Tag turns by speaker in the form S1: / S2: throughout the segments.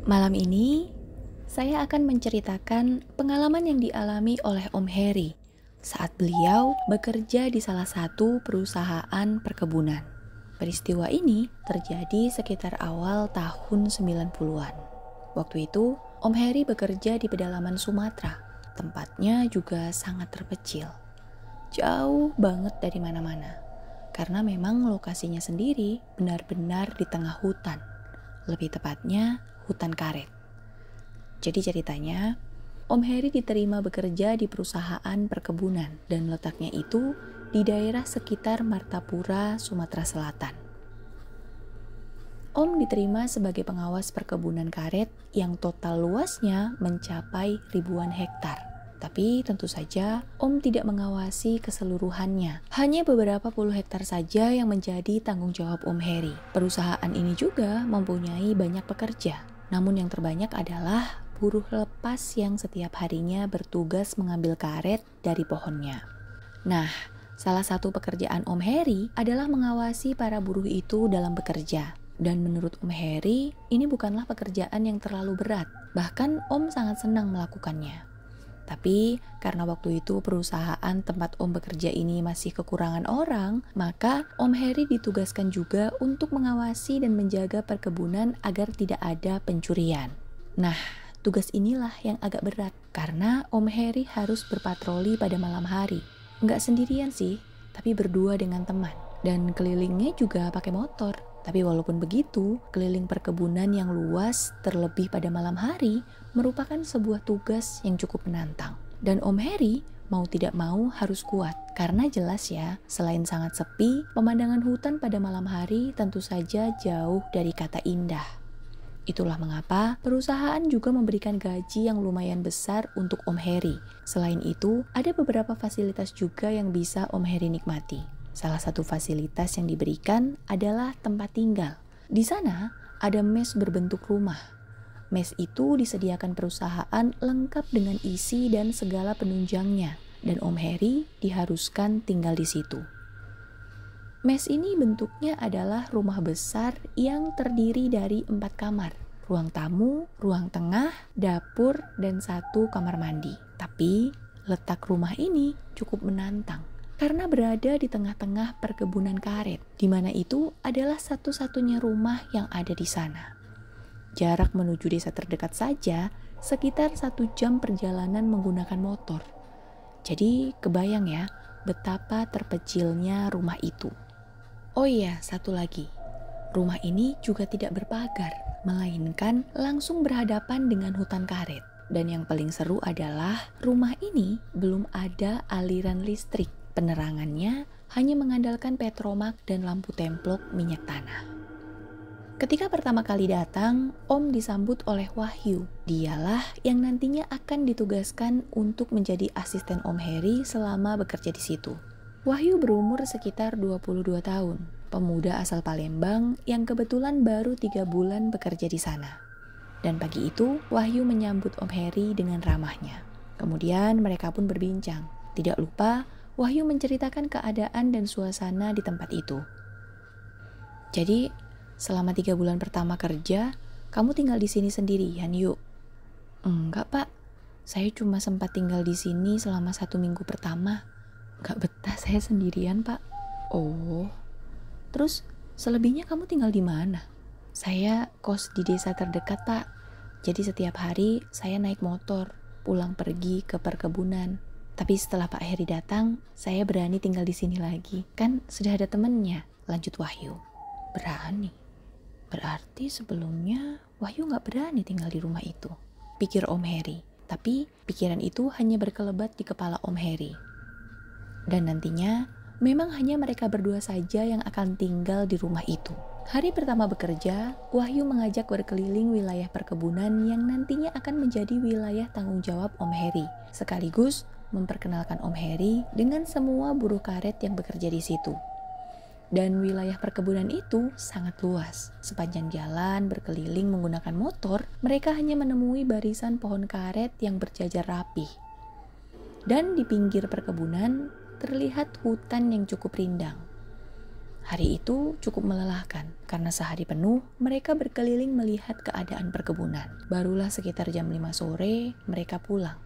S1: Malam ini, saya akan menceritakan pengalaman yang dialami oleh Om Heri saat beliau bekerja di salah satu perusahaan perkebunan. Peristiwa ini terjadi sekitar awal tahun 90-an. Waktu itu, Om Heri bekerja di pedalaman Sumatera. Tempatnya juga sangat terpencil. Jauh banget dari mana-mana. Karena memang lokasinya sendiri benar-benar di tengah hutan. Lebih tepatnya, hutan karet. Jadi ceritanya, Om Heri diterima bekerja di perusahaan perkebunan dan letaknya itu di daerah sekitar Martapura, Sumatera Selatan. Om diterima sebagai pengawas perkebunan karet yang total luasnya mencapai ribuan hektar. Tapi tentu saja Om tidak mengawasi keseluruhannya. Hanya beberapa puluh hektar saja yang menjadi tanggung jawab Om Heri. Perusahaan ini juga mempunyai banyak pekerja. Namun yang terbanyak adalah buruh lepas yang setiap harinya bertugas mengambil karet dari pohonnya. Nah, salah satu pekerjaan Om Heri adalah mengawasi para buruh itu dalam bekerja. Dan menurut Om Heri, ini bukanlah pekerjaan yang terlalu berat. Bahkan Om sangat senang melakukannya. Tapi karena waktu itu perusahaan tempat Om bekerja ini masih kekurangan orang, maka Om Heri ditugaskan juga untuk mengawasi dan menjaga perkebunan agar tidak ada pencurian. Nah, tugas inilah yang agak berat karena Om Heri harus berpatroli pada malam hari. Nggak sendirian sih, tapi berdua dengan teman. Dan kelilingnya juga pakai motor. Tapi walaupun begitu, keliling perkebunan yang luas terlebih pada malam hari merupakan sebuah tugas yang cukup menantang. Dan Om Heri mau tidak mau harus kuat. Karena jelas ya, selain sangat sepi, pemandangan hutan pada malam hari tentu saja jauh dari kata indah. Itulah mengapa perusahaan juga memberikan gaji yang lumayan besar untuk Om Heri. Selain itu, ada beberapa fasilitas juga yang bisa Om Heri nikmati. Salah satu fasilitas yang diberikan adalah tempat tinggal. Di sana ada mes berbentuk rumah. Mes itu disediakan perusahaan lengkap dengan isi dan segala penunjangnya. Dan Om Heri diharuskan tinggal di situ. Mes ini bentuknya adalah rumah besar yang terdiri dari 4 kamar. Ruang tamu, ruang tengah, dapur, dan 1 kamar mandi. Tapi letak rumah ini cukup menantang. Karena berada di tengah-tengah perkebunan karet, di mana itu adalah satu-satunya rumah yang ada di sana. Jarak menuju desa terdekat saja sekitar 1 jam perjalanan menggunakan motor. Jadi kebayang ya betapa terpencilnya rumah itu. Oh iya, satu lagi. Rumah ini juga tidak berpagar, melainkan langsung berhadapan dengan hutan karet. Dan yang paling seru adalah rumah ini belum ada aliran listrik. Penerangannya hanya mengandalkan petromak dan lampu templok minyak tanah. Ketika pertama kali datang, Om disambut oleh Wahyu. Dialah yang nantinya akan ditugaskan untuk menjadi asisten Om Heri selama bekerja di situ. Wahyu berumur sekitar 22 tahun, pemuda asal Palembang yang kebetulan baru 3 bulan bekerja di sana. Dan pagi itu, Wahyu menyambut Om Heri dengan ramahnya. Kemudian mereka pun berbincang. Tidak lupa, Wahyu menceritakan keadaan dan suasana di tempat itu. Jadi, selama 3 bulan pertama kerja, kamu tinggal di sini sendirian yuk? Enggak pak, saya cuma sempat tinggal di sini selama 1 minggu pertama. Enggak betah saya sendirian pak. Oh, terus selebihnya kamu tinggal di mana? Saya kos di desa terdekat pak. Jadi setiap hari saya naik motor, pulang pergi ke perkebunan. Tapi setelah Pak Heri datang, saya berani tinggal di sini lagi. Kan sudah ada temennya, lanjut Wahyu. Berani? Berarti sebelumnya Wahyu gak berani tinggal di rumah itu, pikir Om Heri. Tapi pikiran itu hanya berkelebat di kepala Om Heri. Dan nantinya, memang hanya mereka berdua saja yang akan tinggal di rumah itu. Hari pertama bekerja, Wahyu mengajak berkeliling wilayah perkebunan yang nantinya akan menjadi wilayah tanggung jawab Om Heri. Sekaligus memperkenalkan Om Heri dengan semua buruh karet yang bekerja di situ. Dan wilayah perkebunan itu sangat luas. Sepanjang jalan berkeliling menggunakan motor, mereka hanya menemui barisan pohon karet yang berjajar rapi. Dan di pinggir perkebunan terlihat hutan yang cukup rindang. Hari itu cukup melelahkan karena sehari penuh mereka berkeliling melihat keadaan perkebunan. Barulah sekitar jam 5 sore mereka pulang.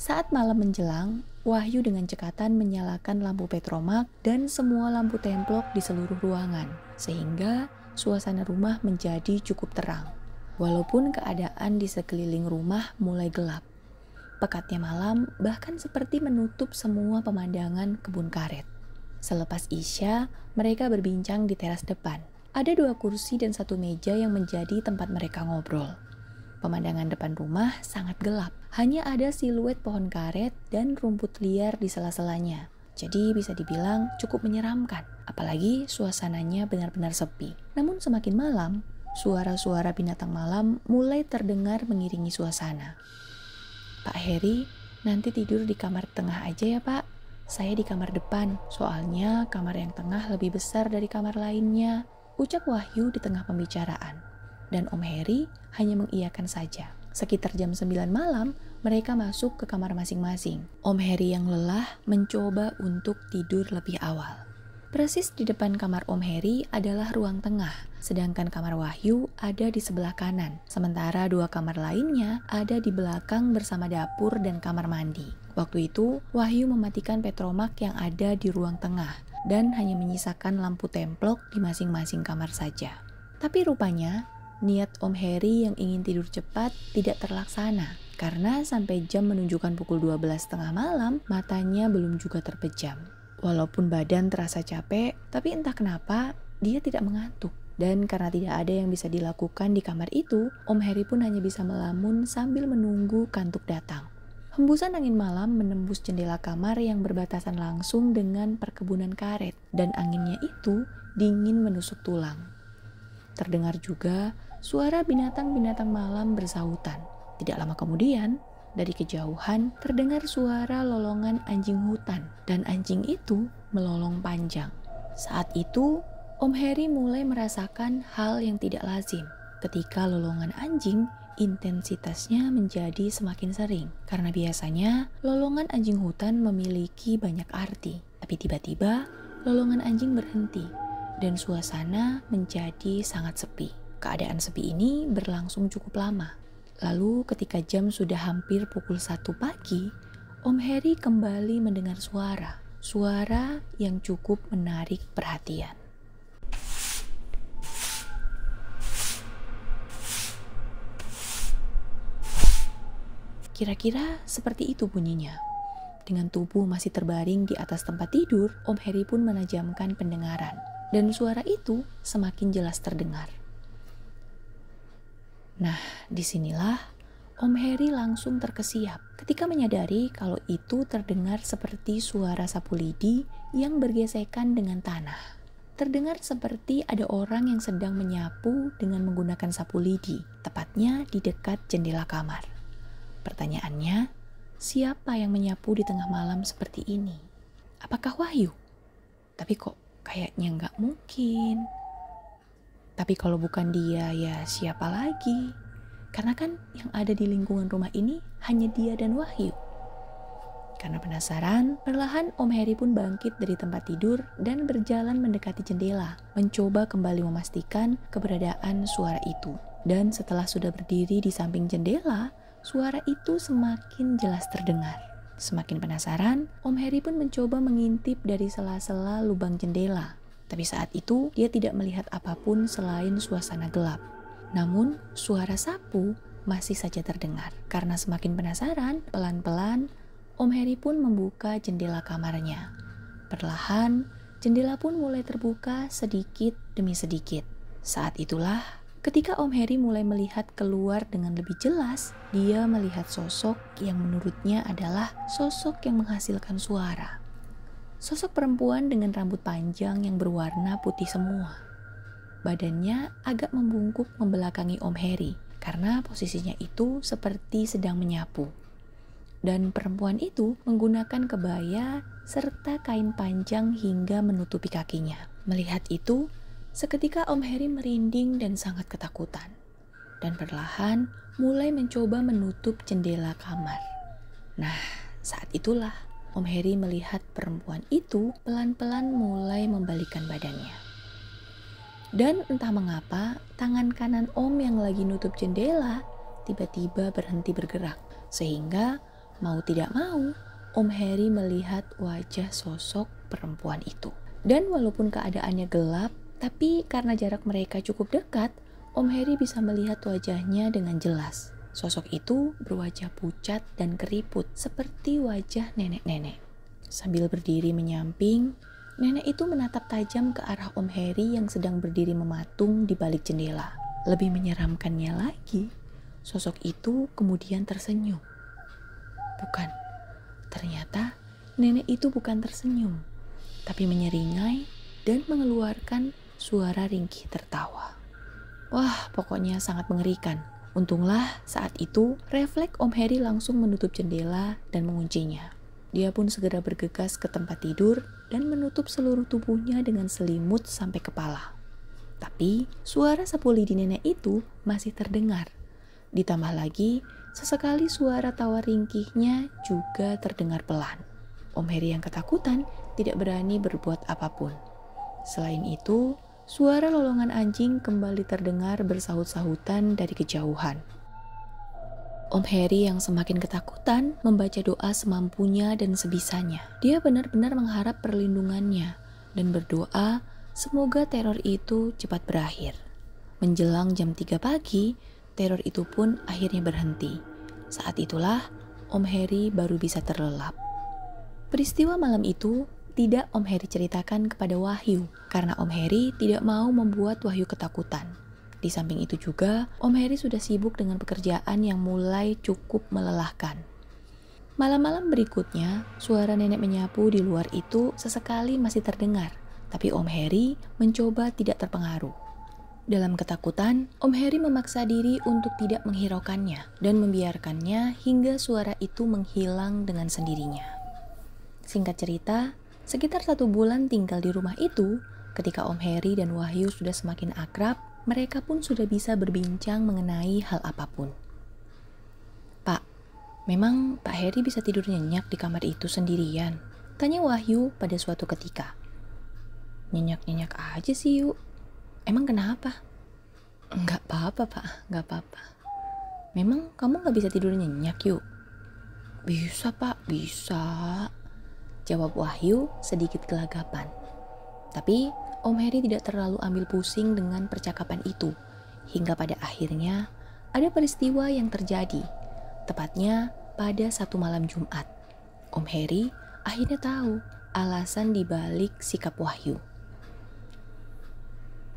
S1: Saat malam menjelang, Wahyu dengan cekatan menyalakan lampu petromak dan semua lampu templok di seluruh ruangan, sehingga suasana rumah menjadi cukup terang. Walaupun keadaan di sekeliling rumah mulai gelap, pekatnya malam bahkan seperti menutup semua pemandangan kebun karet. Selepas Isya, mereka berbincang di teras depan. Ada 2 kursi dan 1 meja yang menjadi tempat mereka ngobrol. Pemandangan depan rumah sangat gelap. Hanya ada siluet pohon karet dan rumput liar di sela-selanya. Jadi bisa dibilang cukup menyeramkan. Apalagi suasananya benar-benar sepi. Namun semakin malam, suara-suara binatang malam mulai terdengar mengiringi suasana. "Pak Heri, nanti tidur di kamar tengah aja ya Pak. Saya di kamar depan, soalnya kamar yang tengah lebih besar dari kamar lainnya," ucap Wahyu di tengah pembicaraan. Dan Om Heri hanya mengiyakan saja. Sekitar jam 9 malam, mereka masuk ke kamar masing-masing. Om Heri yang lelah mencoba untuk tidur lebih awal. Persis di depan kamar Om Heri adalah ruang tengah, sedangkan kamar Wahyu ada di sebelah kanan. Sementara 2 kamar lainnya ada di belakang bersama dapur dan kamar mandi. Waktu itu, Wahyu mematikan petromak yang ada di ruang tengah dan hanya menyisakan lampu templok di masing-masing kamar saja. Tapi rupanya, niat Om Heri yang ingin tidur cepat tidak terlaksana karena sampai jam menunjukkan pukul 12.30 malam, matanya belum juga terpejam. Walaupun badan terasa capek, tapi entah kenapa dia tidak mengantuk. Dan karena tidak ada yang bisa dilakukan di kamar itu, Om Heri pun hanya bisa melamun sambil menunggu kantuk datang. Hembusan angin malam menembus jendela kamar yang berbatasan langsung dengan perkebunan karet, dan anginnya itu dingin menusuk tulang. Terdengar juga suara binatang-binatang malam bersahutan. Tidak lama kemudian, dari kejauhan terdengar suara lolongan anjing hutan, dan anjing itu melolong panjang. Saat itu, Om Heri mulai merasakan hal yang tidak lazim. Ketika lolongan anjing, intensitasnya menjadi semakin sering. Karena biasanya, lolongan anjing hutan memiliki banyak arti. Tapi tiba-tiba, lolongan anjing berhenti, dan suasana menjadi sangat sepi. Keadaan sepi ini berlangsung cukup lama. Lalu ketika jam sudah hampir pukul 1 pagi, Om Heri kembali mendengar suara yang cukup menarik perhatian. Kira-kira seperti itu bunyinya. Dengan tubuh masih terbaring di atas tempat tidur, Om Heri pun menajamkan pendengaran. Dan suara itu semakin jelas terdengar. Nah, disinilah Om Heri langsung terkesiap ketika menyadari kalau itu terdengar seperti suara sapu lidi yang bergesekan dengan tanah. Terdengar seperti ada orang yang sedang menyapu dengan menggunakan sapu lidi, tepatnya di dekat jendela kamar. Pertanyaannya, siapa yang menyapu di tengah malam seperti ini? Apakah Wahyu? Tapi kok kayaknya nggak mungkin. Tapi kalau bukan dia, ya siapa lagi? Karena kan yang ada di lingkungan rumah ini hanya dia dan Wahyu. Karena penasaran, perlahan Om Heri pun bangkit dari tempat tidur dan berjalan mendekati jendela, mencoba kembali memastikan keberadaan suara itu. Dan setelah sudah berdiri di samping jendela, suara itu semakin jelas terdengar. Semakin penasaran, Om Heri pun mencoba mengintip dari sela-sela lubang jendela. Tapi saat itu, dia tidak melihat apapun selain suasana gelap. Namun, suara sapu masih saja terdengar. Karena semakin penasaran, pelan-pelan, Om Heri pun membuka jendela kamarnya. Perlahan, jendela pun mulai terbuka sedikit demi sedikit. Saat itulah, ketika Om Heri mulai melihat keluar dengan lebih jelas, dia melihat sosok yang menurutnya adalah sosok yang menghasilkan suara. Sosok perempuan dengan rambut panjang yang berwarna putih semua. Badannya agak membungkuk membelakangi Om Heri karena posisinya itu seperti sedang menyapu. Dan perempuan itu menggunakan kebaya serta kain panjang hingga menutupi kakinya. Melihat itu, seketika Om Heri merinding dan sangat ketakutan. Dan perlahan mulai mencoba menutup jendela kamar. Nah, saat itulah Om Heri melihat perempuan itu pelan-pelan mulai membalikkan badannya. Dan entah mengapa, tangan kanan Om yang lagi nutup jendela tiba-tiba berhenti bergerak. Sehingga mau tidak mau, Om Heri melihat wajah sosok perempuan itu. Dan walaupun keadaannya gelap, tapi karena jarak mereka cukup dekat, Om Heri bisa melihat wajahnya dengan jelas. Sosok itu berwajah pucat dan keriput seperti wajah nenek-nenek. Sambil berdiri menyamping, nenek itu menatap tajam ke arah Om Heri yang sedang berdiri mematung di balik jendela. Lebih menyeramkannya lagi, sosok itu kemudian tersenyum. Bukan, ternyata nenek itu bukan tersenyum, tapi menyeringai dan mengeluarkan suara ringkih tertawa. Wah, pokoknya sangat mengerikan. Untunglah saat itu refleks Om Heri langsung menutup jendela dan menguncinya. Dia pun segera bergegas ke tempat tidur dan menutup seluruh tubuhnya dengan selimut sampai kepala. Tapi suara sapu lidi nenek itu masih terdengar. Ditambah lagi, sesekali suara tawa ringkihnya juga terdengar pelan. Om Heri yang ketakutan tidak berani berbuat apapun. Selain itu, suara lolongan anjing kembali terdengar bersahut-sahutan dari kejauhan. Om Heri yang semakin ketakutan membaca doa semampunya dan sebisanya. Dia benar-benar mengharap perlindungannya dan berdoa semoga teror itu cepat berakhir. Menjelang jam 3 pagi, teror itu pun akhirnya berhenti. Saat itulah Om Heri baru bisa terlelap. Peristiwa malam itu tidak Om Heri ceritakan kepada Wahyu karena Om Heri tidak mau membuat Wahyu ketakutan. Di samping itu juga, Om Heri sudah sibuk dengan pekerjaan yang mulai cukup melelahkan. Malam-malam berikutnya, suara nenek menyapu di luar itu sesekali masih terdengar, tapi Om Heri mencoba tidak terpengaruh. Dalam ketakutan, Om Heri memaksa diri untuk tidak menghiraukannya dan membiarkannya hingga suara itu menghilang dengan sendirinya. Singkat cerita, sekitar 1 bulan tinggal di rumah itu, ketika Om Heri dan Wahyu sudah semakin akrab, mereka pun sudah bisa berbincang mengenai hal apapun. Pak, memang Pak Heri bisa tidur nyenyak di kamar itu sendirian? Tanya Wahyu pada suatu ketika. Nyenyak-nyenyak aja sih yuk. Emang kenapa? Enggak apa-apa Pak, enggak apa-apa. Memang kamu gak bisa tidur nyenyak yuk? Bisa Pak, bisa. Jawab Wahyu sedikit gelagapan. Tapi Om Heri tidak terlalu ambil pusing dengan percakapan itu. Hingga pada akhirnya ada peristiwa yang terjadi. Tepatnya pada satu malam Jumat. Om Heri akhirnya tahu alasan dibalik sikap Wahyu.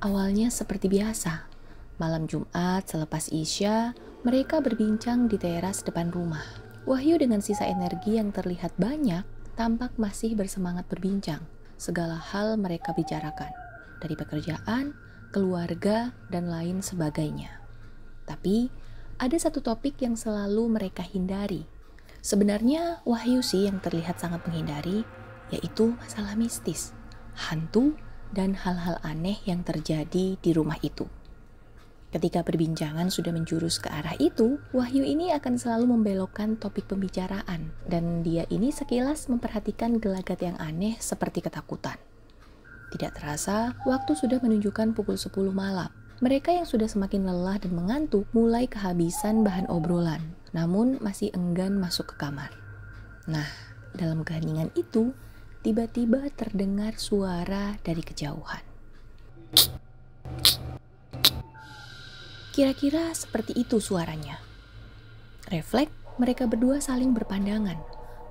S1: Awalnya seperti biasa. Malam Jumat selepas Isya, mereka berbincang di teras depan rumah. Wahyu dengan sisa energi yang terlihat banyak tampak masih bersemangat berbincang. Segala hal mereka bicarakan, dari pekerjaan, keluarga, dan lain sebagainya. Tapi, ada satu topik yang selalu mereka hindari. Sebenarnya Wahyu sih yang terlihat sangat menghindari, yaitu masalah mistis, hantu, dan hal-hal aneh yang terjadi di rumah itu. Ketika perbincangan sudah menjurus ke arah itu, Wahyu ini akan selalu membelokkan topik pembicaraan, dan dia ini sekilas memperhatikan gelagat yang aneh seperti ketakutan. Tidak terasa, waktu sudah menunjukkan pukul 10 malam. Mereka yang sudah semakin lelah dan mengantuk mulai kehabisan bahan obrolan, namun masih enggan masuk ke kamar. Nah, dalam keheningan itu, tiba-tiba terdengar suara dari kejauhan. Kira-kira seperti itu suaranya. Refleks, mereka berdua saling berpandangan,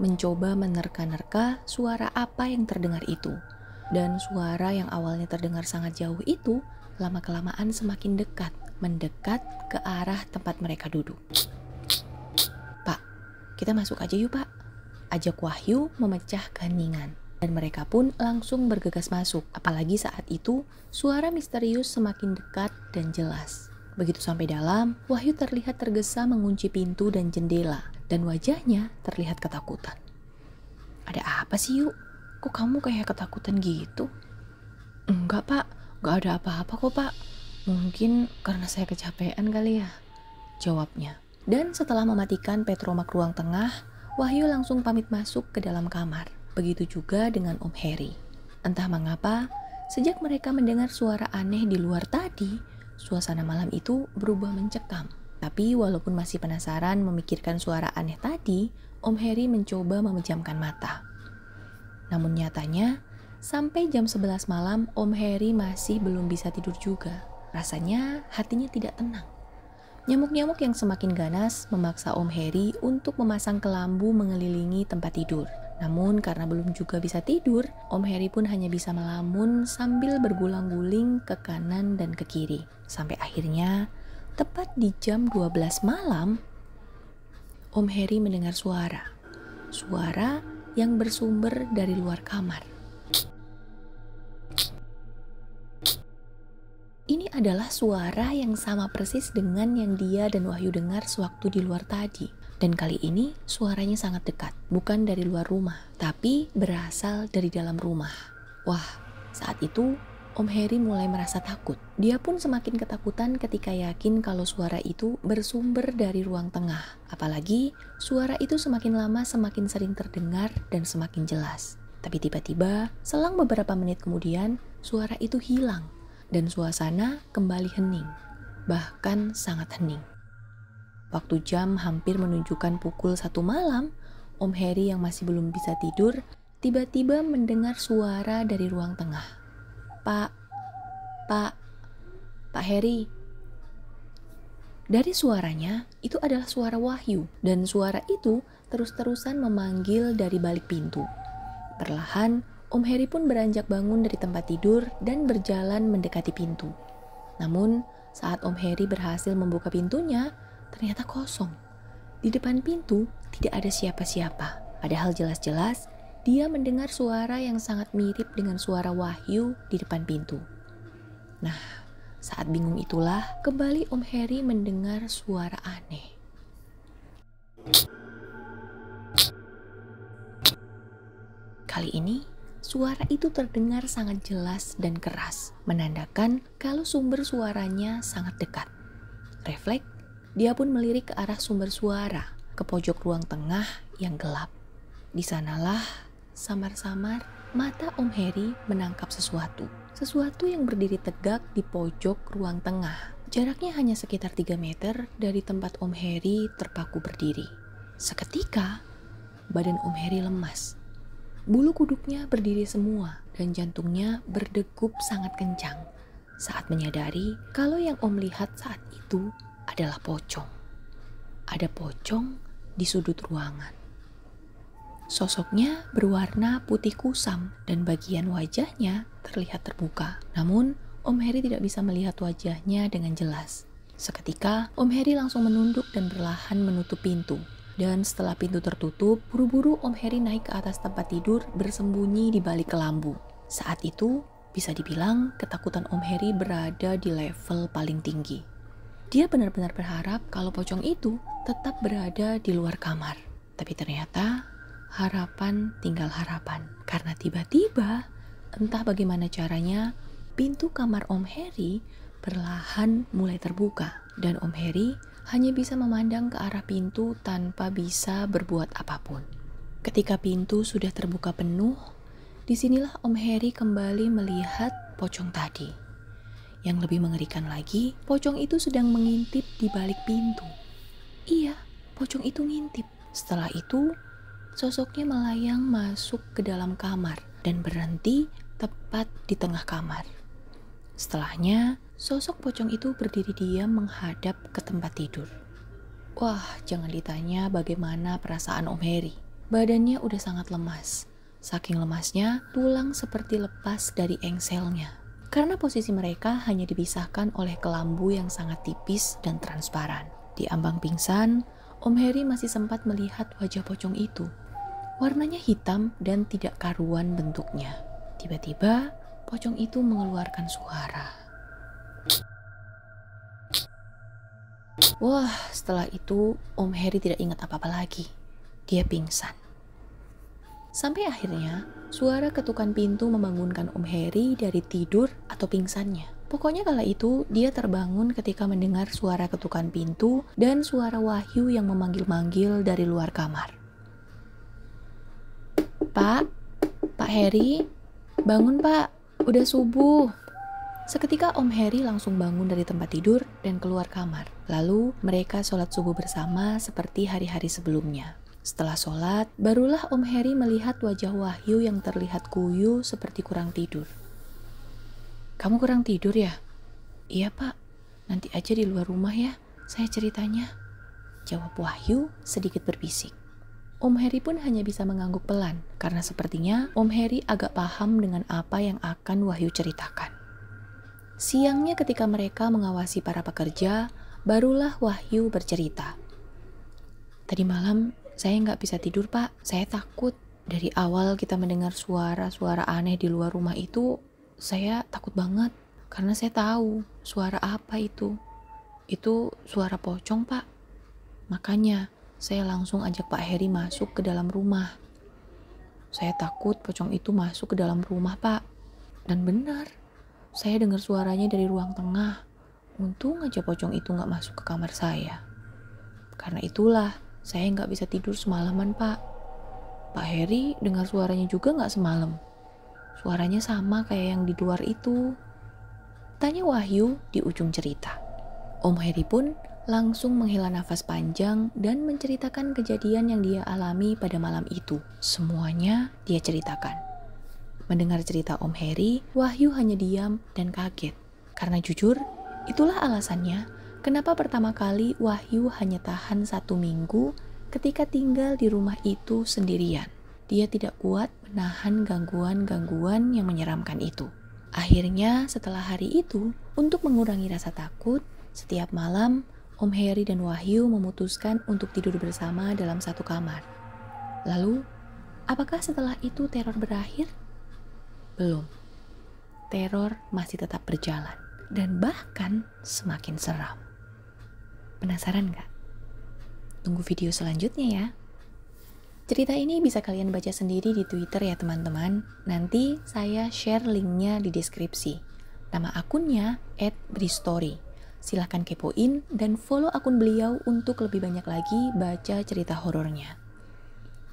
S1: mencoba menerka-nerka suara apa yang terdengar itu. Dan suara yang awalnya terdengar sangat jauh itu, lama-kelamaan semakin dekat, mendekat ke arah tempat mereka duduk. Pak, kita masuk aja yuk Pak, ajak Wahyu memecah keheningan. Dan mereka pun langsung bergegas masuk, apalagi saat itu suara misterius semakin dekat dan jelas. Begitu sampai dalam, Wahyu terlihat tergesa mengunci pintu dan jendela, dan wajahnya terlihat ketakutan. Ada apa sih yuk? Kok kamu kayak ketakutan gitu? Enggak Pak, gak ada apa-apa kok Pak. Mungkin karena saya kecapean kali ya, jawabnya. Dan setelah mematikan petromak ruang tengah, Wahyu langsung pamit masuk ke dalam kamar. Begitu juga dengan Om Heri. Entah mengapa, sejak mereka mendengar suara aneh di luar tadi, suasana malam itu berubah mencekam. Tapi walaupun masih penasaran memikirkan suara aneh tadi, Om Heri mencoba memejamkan mata. Namun nyatanya, sampai jam 11 malam Om Heri masih belum bisa tidur juga. Rasanya hatinya tidak tenang. Nyamuk-nyamuk yang semakin ganas memaksa Om Heri untuk memasang kelambu mengelilingi tempat tidur. Namun karena belum juga bisa tidur, Om Heri pun hanya bisa melamun sambil bergulang-guling ke kanan dan ke kiri. Sampai akhirnya, tepat di jam 12 malam, Om Heri mendengar suara. Suara yang bersumber dari luar kamar. Ini adalah suara yang sama persis dengan yang dia dan Wahyu dengar sewaktu di luar tadi. Dan kali ini suaranya sangat dekat, bukan dari luar rumah, tapi berasal dari dalam rumah. Wah, saat itu Om Heri mulai merasa takut. Dia pun semakin ketakutan ketika yakin kalau suara itu bersumber dari ruang tengah. Apalagi suara itu semakin lama semakin sering terdengar dan semakin jelas. Tapi tiba-tiba, selang beberapa menit kemudian, suara itu hilang dan suasana kembali hening, bahkan sangat hening. Waktu jam hampir menunjukkan pukul 1 malam, Om Heri yang masih belum bisa tidur tiba-tiba mendengar suara dari ruang tengah. Pak Heri. Dari suaranya, itu adalah suara Wahyu, dan suara itu terus-terusan memanggil dari balik pintu. Perlahan, Om Heri pun beranjak bangun dari tempat tidur dan berjalan mendekati pintu. Namun, saat Om Heri berhasil membuka pintunya, ternyata kosong. Di depan pintu tidak ada siapa-siapa. Padahal jelas-jelas dia mendengar suara yang sangat mirip dengan suara Wahyu di depan pintu. Nah, saat bingung itulah kembali Om Heri mendengar suara aneh. Kali ini, suara itu terdengar sangat jelas dan keras, menandakan kalau sumber suaranya sangat dekat. Refleks, dia pun melirik ke arah sumber suara, ke pojok ruang tengah yang gelap. Di sanalah, samar-samar, mata Om Heri menangkap sesuatu. Sesuatu yang berdiri tegak di pojok ruang tengah. Jaraknya hanya sekitar 3 meter dari tempat Om Heri terpaku berdiri. Seketika, badan Om Heri lemas. Bulu kuduknya berdiri semua dan jantungnya berdegup sangat kencang saat menyadari kalau yang Om lihat saat itu adalah pocong. Ada pocong di sudut ruangan. Sosoknya berwarna putih kusam dan bagian wajahnya terlihat terbuka. Namun, Om Heri tidak bisa melihat wajahnya dengan jelas. Seketika, Om Heri langsung menunduk dan perlahan menutup pintu. Dan setelah pintu tertutup, buru-buru Om Heri naik ke atas tempat tidur bersembunyi di balik kelambu. Saat itu, bisa dibilang ketakutan Om Heri berada di level paling tinggi. Dia benar-benar berharap kalau pocong itu tetap berada di luar kamar. Tapi ternyata harapan tinggal harapan. Karena tiba-tiba, entah bagaimana caranya, pintu kamar Om Heri perlahan mulai terbuka. Dan Om Heri hanya bisa memandang ke arah pintu tanpa bisa berbuat apapun. Ketika pintu sudah terbuka penuh, disinilah Om Heri kembali melihat pocong tadi. Yang lebih mengerikan lagi, pocong itu sedang mengintip di balik pintu. Iya, pocong itu ngintip. Setelah itu, sosoknya melayang masuk ke dalam kamar dan berhenti tepat di tengah kamar. Setelahnya, sosok pocong itu berdiri diam menghadap ke tempat tidur. Wah, jangan ditanya bagaimana perasaan Om Heri. Badannya udah sangat lemas. Saking lemasnya, tulang seperti lepas dari engselnya. Karena posisi mereka hanya dipisahkan oleh kelambu yang sangat tipis dan transparan. Di ambang pingsan, Om Heri masih sempat melihat wajah pocong itu. Warnanya hitam dan tidak karuan bentuknya. Tiba-tiba, pocong itu mengeluarkan suara. Wah, setelah itu Om Heri tidak ingat apa-apa lagi. Dia pingsan. Sampai akhirnya, suara ketukan pintu membangunkan Om Heri dari tidur atau pingsannya. Pokoknya kala itu, dia terbangun ketika mendengar suara ketukan pintu dan suara Wahyu yang memanggil-manggil dari luar kamar. Pak, Pak Heri, bangun Pak, udah subuh. Seketika Om Heri langsung bangun dari tempat tidur dan keluar kamar. Lalu mereka sholat subuh bersama seperti hari-hari sebelumnya. Setelah sholat, barulah Om Heri melihat wajah Wahyu yang terlihat kuyu seperti kurang tidur. Kamu kurang tidur ya? Iya Pak, nanti aja di luar rumah ya, saya ceritanya. Jawab Wahyu sedikit berbisik. Om Heri pun hanya bisa mengangguk pelan, karena sepertinya Om Heri agak paham dengan apa yang akan Wahyu ceritakan. Siangnya ketika mereka mengawasi para pekerja, barulah Wahyu bercerita. Tadi malam saya nggak bisa tidur Pak, saya takut. Dari awal kita mendengar suara-suara aneh di luar rumah itu, saya takut banget. Karena saya tahu suara apa itu. Itu suara pocong Pak. Makanya saya langsung ajak Pak Heri masuk ke dalam rumah. Saya takut pocong itu masuk ke dalam rumah Pak. Dan benar. Saya dengar suaranya dari ruang tengah. Untung aja pocong itu gak masuk ke kamar saya. Karena itulah, saya gak bisa tidur semalaman, Pak. Pak Heri dengar suaranya juga gak semalam. Suaranya sama kayak yang di luar itu. Tanya Wahyu di ujung cerita. Om Heri pun langsung menghela nafas panjang dan menceritakan kejadian yang dia alami pada malam itu. Semuanya dia ceritakan. Mendengar cerita Om Heri, Wahyu hanya diam dan kaget. Karena jujur, itulah alasannya kenapa pertama kali Wahyu hanya tahan 1 minggu ketika tinggal di rumah itu sendirian. Dia tidak kuat menahan gangguan-gangguan yang menyeramkan itu. Akhirnya setelah hari itu, untuk mengurangi rasa takut, setiap malam Om Heri dan Wahyu memutuskan untuk tidur bersama dalam satu kamar. Lalu, apakah setelah itu teror berakhir? Belum. Teror masih tetap berjalan dan bahkan semakin seram. Penasaran gak? Tunggu video selanjutnya ya. Cerita ini bisa kalian baca sendiri di Twitter ya teman-teman. Nanti saya share linknya di deskripsi. Nama akunnya @bristory. Silahkan kepoin dan follow akun beliau untuk lebih banyak lagi baca cerita horornya.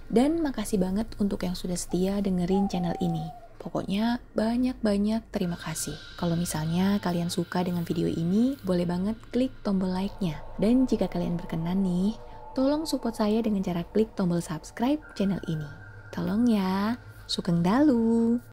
S1: Dan makasih banget untuk yang sudah setia dengerin channel ini. Pokoknya banyak-banyak terima kasih. Kalau misalnya kalian suka dengan video ini, boleh banget klik tombol like-nya. Dan jika kalian berkenan nih, tolong support saya dengan cara klik tombol subscribe channel ini. Tolong ya, sugeng dalu.